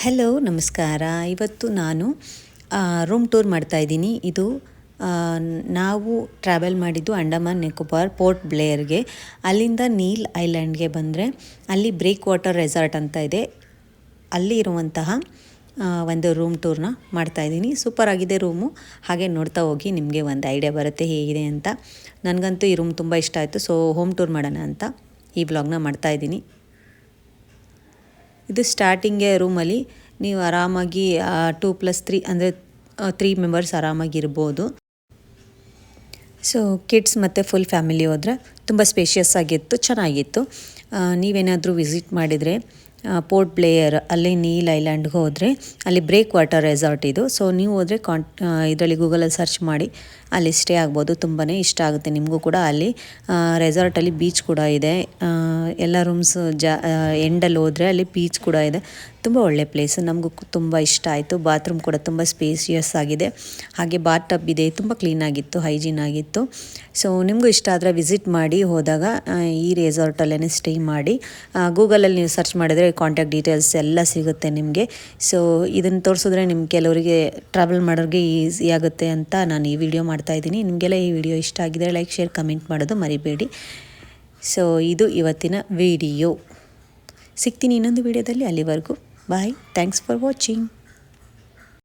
Hello ನಮಸ್ಕಾರ. ಇವತ್ತು ನಾನು ರೂಮ್ ಟೂರ್ ಮಾಡ್ತಾಯಿದ್ದೀನಿ. ಇದು ನಾವು ಟ್ರಾವೆಲ್ ಮಾಡಿದ್ದು ಅಂಡಮಾನ್ ನಿಕೋಬಾರ್ ಪೋರ್ಟ್ ಬ್ಲೇರ್ಗೆ. ಅಲ್ಲಿಂದ ನೀಲ್ ಐಲ್ಯಾಂಡ್ಗೆ ಬಂದರೆ ಅಲ್ಲಿ ಬ್ರೇಕ್ ವಾಟರ್ ರೆಸಾರ್ಟ್ ಅಂತ ಇದೆ. ಅಲ್ಲಿ ಇರುವಂತಹ ಒಂದು ರೂಮ್ ಟೂರ್ನ ಮಾಡ್ತಾಯಿದ್ದೀನಿ. ಸೂಪರಾಗಿದೆ ರೂಮು. ಹಾಗೆ ನೋಡ್ತಾ ಹೋಗಿ ನಿಮಗೆ ಒಂದು ಐಡಿಯಾ ಬರುತ್ತೆ ಹೇಗಿದೆ ಅಂತ. ನನಗಂತೂ ಈ ರೂಮ್ ತುಂಬ ಇಷ್ಟ ಆಯಿತು. ಸೊ ಹೋಮ್ ಟೂರ್ ಮಾಡೋಣ ಅಂತ ಈ ವ್ಲಾಗ್ನ ಮಾಡ್ತಾಯಿದ್ದೀನಿ. ಇದು ಸ್ಟಾರ್ಟಿಂಗೇ ರೂಮಲ್ಲಿ ನೀವು ಆರಾಮಾಗಿ 2+3 ಅಂದರೆ 3 ಮೆಂಬರ್ಸ್ ಆರಾಮಾಗಿ ಇರ್ಬೋದು. ಸೊ ಕಿಡ್ಸ್ ಮತ್ತು ಫುಲ್ ಫ್ಯಾಮಿಲಿ ಹೋದರೆ ತುಂಬ ಸ್ಪೇಷಿಯಸ್ ಆಗಿತ್ತು, ಚೆನ್ನಾಗಿತ್ತು. ನೀವೇನಾದರೂ ವಿಸಿಟ್ ಮಾಡಿದರೆ ಪೋರ್ಟ್ ಬ್ಲೇಯರ್ ಅಲ್ಲಿ ನೀಲ್ ಐಲ್ಯಾಂಡ್ಗೆ ಹೋದರೆ ಅಲ್ಲಿ ಬ್ರೇಕ್ ವಾಟರ್ ರೆಸಾರ್ಟ್ ಇದು. ಸೊ ನೀವು ಹೋದರೆ ಇದರಲ್ಲಿ ಗೂಗಲಲ್ಲಿ ಸರ್ಚ್ ಮಾಡಿ ಅಲ್ಲಿ ಸ್ಟೇ ಆಗ್ಬೋದು. ತುಂಬಾ ಇಷ್ಟ ಆಗುತ್ತೆ ನಿಮಗೂ ಕೂಡ. ಅಲ್ಲಿ ರೆಸಾರ್ಟಲ್ಲಿ ಬೀಚ್ ಕೂಡ ಇದೆ. ಎಲ್ಲ ರೂಮ್ಸ್ ಎಂಡಲ್ಲಿ ಹೋದರೆ ಅಲ್ಲಿ ಬೀಚ್ ಕೂಡ ಇದೆ. ತುಂಬ ಒಳ್ಳೆ ಪ್ಲೇಸು, ನಮಗೂ ತುಂಬ ಇಷ್ಟ ಆಯಿತು. ಬಾತ್ರೂಮ್ ಕೂಡ ತುಂಬ ಸ್ಪೇಸಿಯಸ್ ಆಗಿದೆ. ಹಾಗೆ ಬಾತ್ ಟಬ್ ಇದೆ, ತುಂಬ ಕ್ಲೀನಾಗಿತ್ತು, ಹೈಜೀನ್ ಆಗಿತ್ತು. ಸೊ ನಿಮಗೂ ಇಷ್ಟ ಆದರೆ ವಿಸಿಟ್ ಮಾಡಿ. ಹೋದಾಗ ಈ ರೆಸಾರ್ಟಲ್ಲೇ ಸ್ಟೇ ಮಾಡಿ. ಗೂಗಲಲ್ಲಿ ನೀವು ಸರ್ಚ್ ಮಾಡಿದರೆ ಕಾಂಟ್ಯಾಕ್ಟ್ ಡೀಟೇಲ್ಸ್ ಎಲ್ಲ ಸಿಗುತ್ತೆ ನಿಮಗೆ. ಸೊ ಇದನ್ನು ತೋರಿಸಿದ್ರೆ ನಿಮ್ಗೆ ಕೆಲವರಿಗೆ ಟ್ರಾವೆಲ್ ಮಾಡೋರಿಗೆ ಈಸಿ ಆಗುತ್ತೆ ಅಂತ ನಾನು ಈ ವಿಡಿಯೋ ಮಾಡ್ತಾಯಿದ್ದೀನಿ. ನಿಮಗೆಲ್ಲ ಈ ವಿಡಿಯೋ ಇಷ್ಟ ಆಗಿದರೆ ಲೈಕ್, ಶೇರ್, ಕಮೆಂಟ್ ಮಾಡೋದು ಮರಿಬೇಡಿ. ಸೊ ಇದು ಇವತ್ತಿನ ವಿಡಿಯೋ. ಸಿಗ್ತೀನಿ ಇನ್ನೊಂದು ವಿಡಿಯೋದಲ್ಲಿ. ಅಲ್ಲಿವರೆಗೂ ಬಾಯ್. Thanks for watching.